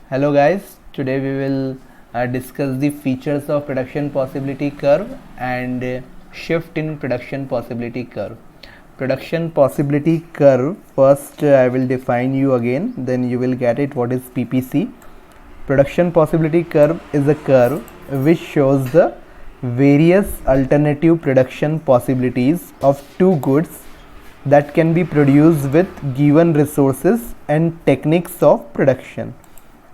Hello guys, today we will discuss the features of production possibility curve and shift in production possibility curve. Production possibility curve, first I will define you again, then you will get it what is PPC. Production possibility curve is a curve which shows the various alternative production possibilities of two goods that can be produced with given resources and techniques of production.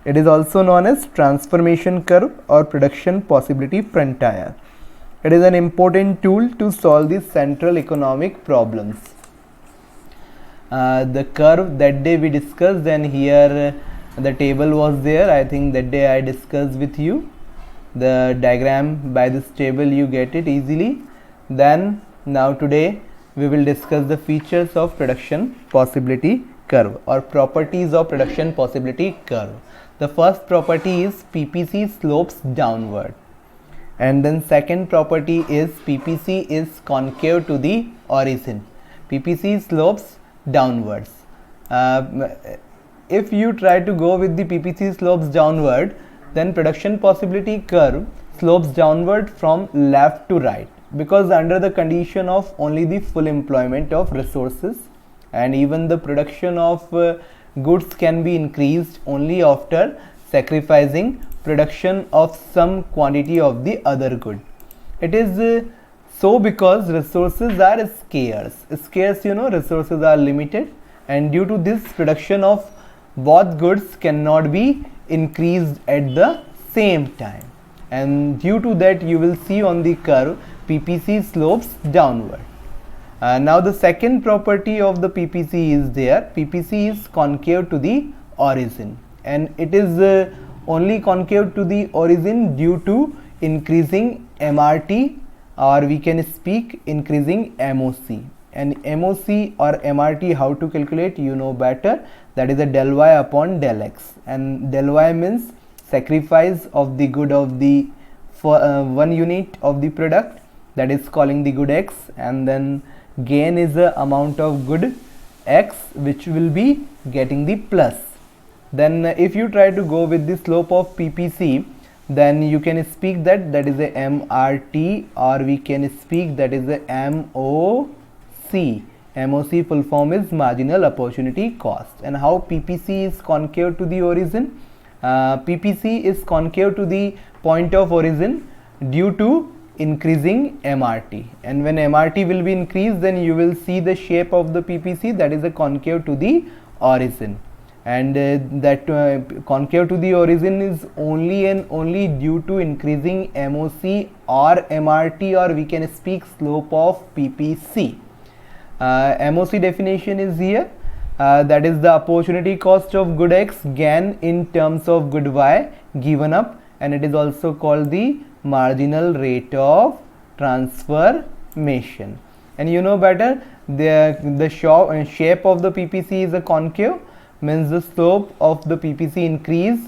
It is also known as transformation curve or production possibility frontier. It is an important tool to solve the central economic problems. The curve that day we discussed, and here the table was there. I think that day I discussed with you the diagram. By this table you get it easily. Then now today we will discuss the features of production possibility curve or properties of production possibility curve. The first property is PPC slopes downward, and then second property is PPC is concave to the origin. PPC slopes downwards. If you try to go with the PPC slopes downward, then production possibility curve slopes downward from left to right, because under the condition of only the full employment of resources, and even the production of goods can be increased only after sacrificing production of some quantity of the other good. It is so because resources are scarce, resources are limited, and due to this production of both goods cannot be increased at the same time, and due to that you will see on the curve PPC slopes downward. Now the second property of the PPC is there. PPC is concave to the origin, and it is only concave to the origin due to increasing MRT, or we can speak increasing MOC. And MOC or MRT, how to calculate, you know better, that is a del y upon del x, and del y means sacrifice of the good of the one unit of the product, that is calling the good x, and then gain is the amount of good x which will be getting the plus. Then if you try to go with the slope of PPC, then you can speak that is a MRT, or we can speak that is a MOC. MOC full form is marginal opportunity cost. And how PPC is concave to the origin? PPC is concave to the point of origin due to increasing MRT, and when MRT will be increased, then you will see the shape of the PPC, that is a concave to the origin, and that concave to the origin is only and only due to increasing MOC or MRT, or we can speak slope of PPC. MOC definition is here, that is the opportunity cost of good x gain in terms of good y given up, and it is also called the marginal rate of transformation. And you know better, the shape of the PPC is a concave, means the slope of the PPC increase,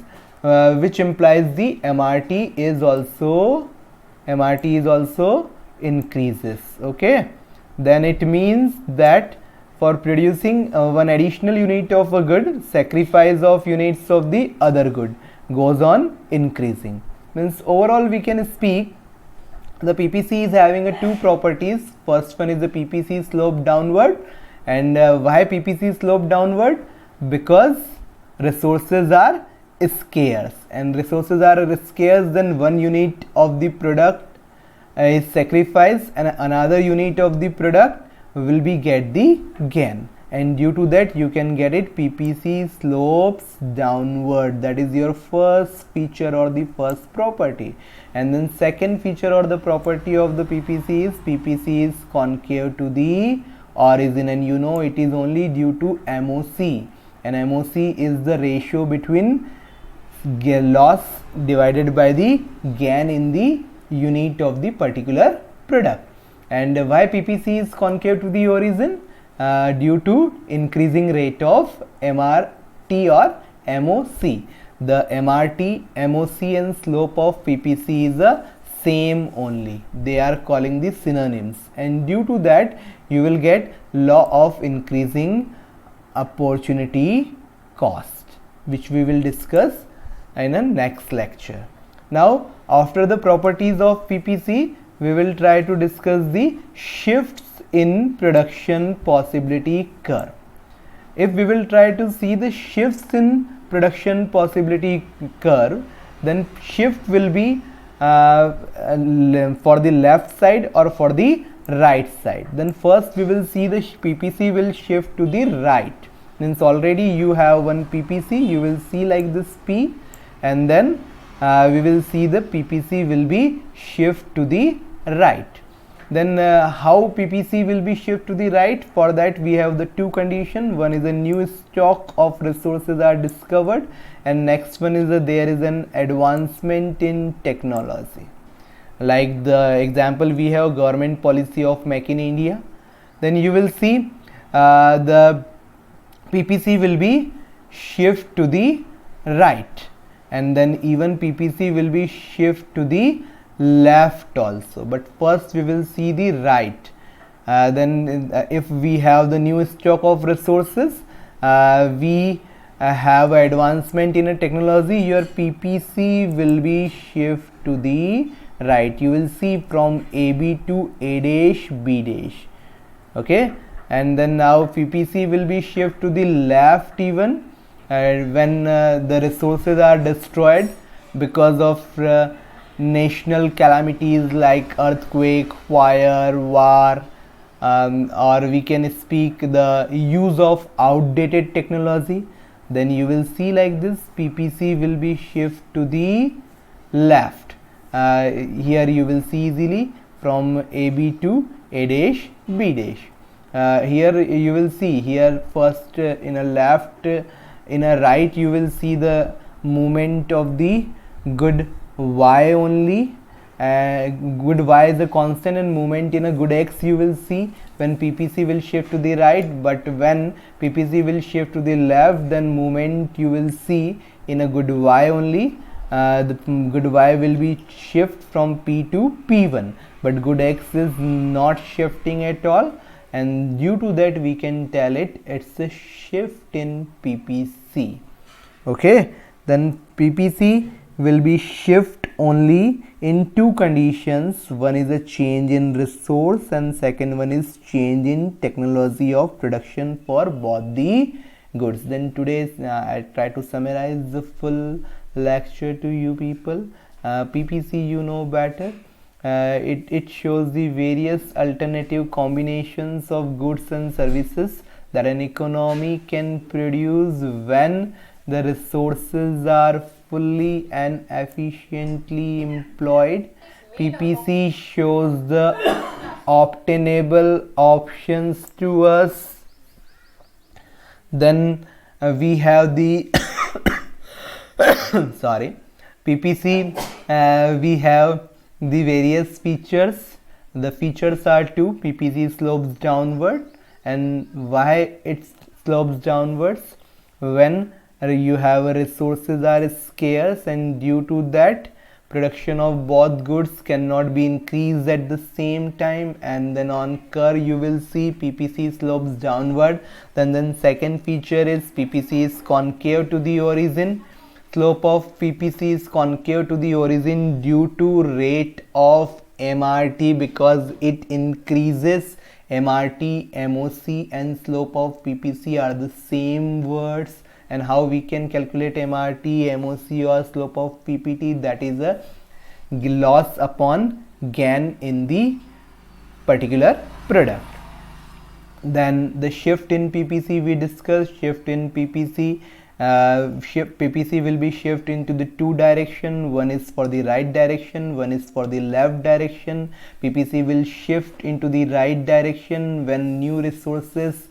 which implies the MRT is also increases. Okay, then it means that for producing one additional unit of a good, sacrifice of units of the other good goes on increasing. Means overall we can speak the PPC is having two properties. First one is the PPC slope downward, and why PPC slope downward? Because resources are scarce, and resources are scarce, then one unit of the product is sacrificed, and another unit of the product will be get the gain, and due to that you can get it PPC slopes downward. That is your first feature or the first property. And then second feature or the property of the PPC is concave to the origin, and you know it is only due to MOC, and MOC is the ratio between loss divided by the gain in the unit of the particular product. And why PPC is concave to the origin? Due to increasing rate of MRT or MOC. The MRT, MOC and slope of PPC is the same only. They are calling the synonyms, and due to that you will get law of increasing opportunity cost, which we will discuss in a next lecture. Now, after the properties of PPC, we will try to discuss the shifts in production possibility curve. If we will try to see the shifts in production possibility curve, then shift will be for the left side or for the right side. Then first we will see the PPC will shift to the right. Means already you have one PPC, you will see like this P, and then we will see the PPC will be shift to the right. Then how PPC will be shift to the right? For that we have the two conditions. One is a new stock of resources are discovered, and next one is there is an advancement in technology. Like the example we have government policy of Make in India. Then you will see the PPC will be shift to the right, and then even PPC will be shift to the left also. But first we will see the right. Then if we have the new stock of resources, we have advancement in a technology, your PPC will be shift to the right. You will see from AB to A dash B dash. Okay, and then now PPC will be shift to the left even when the resources are destroyed because of national calamities like earthquake, fire, war, or we can speak the use of outdated technology. Then you will see like this PPC will be shift to the left. Here you will see easily from AB to A dash B dash. Here you will see here first in a left, in a right you will see the movement of the good Y only. Good Y is a constant, and movement in a good X you will see when PPC will shift to the right, but when PPC will shift to the left, then movement you will see in a good Y only. The good Y will be shift from P to P1, but good X is not shifting at all, and due to that we can tell it's a shift in PPC. Okay, then PPC will be shift only in two conditions. One is a change in resource, and second one is change in technology of production for both the goods. Then today I try to summarize the full lecture to you people. PPC you know better. It shows the various alternative combinations of goods and services that an economy can produce when the resources are fully and efficiently employed. PPC shows the obtainable options to us. Then we have the sorry, PPC we have the various features. The features are two. PPC slopes downward, and why it slopes downwards? When you have resources are scarce, and due to that production of both goods cannot be increased at the same time, and then on curve you will see PPC slopes downward. Then second feature is PPC is concave to the origin. Slope of PPC is concave to the origin due to rate of MRT, because it increases. MRT, MOC and slope of PPC are the same words. And how we can calculate MRT, MOC or slope of PPT? That is a loss upon gain in the particular product. Then the shift in PPC we discussed. Shift in PPC, PPC will be shift into the two direction. One is for the right direction, one is for the left direction. PPC will shift into the right direction when new resources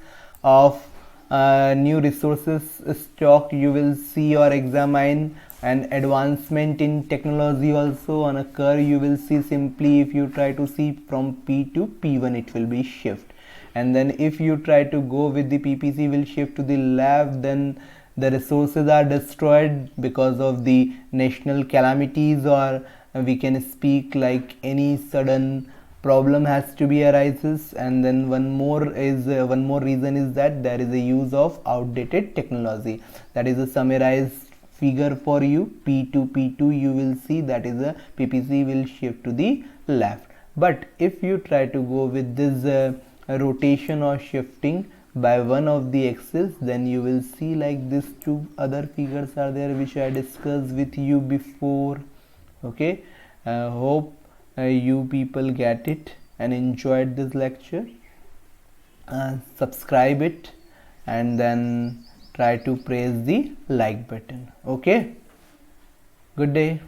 stock you will see or examine, and advancement in technology also. On a curve you will see simply, if you try to see from P to P1 it will be shift, and then if you try to go with the PPC will shift to the left, then the resources are destroyed because of the national calamities, or we can speak like any sudden problem has to be arises. And then one more reason is that there is a use of outdated technology. That is a summarized figure for you, P2 P2, you will see that is a PPC will shift to the left. But if you try to go with this rotation or shifting by one of the axis, then you will see like these two other figures are there which I discussed with you before. Okay, hope you people get it and enjoyed this lecture. Subscribe it and then try to press the like button. Okay, good day.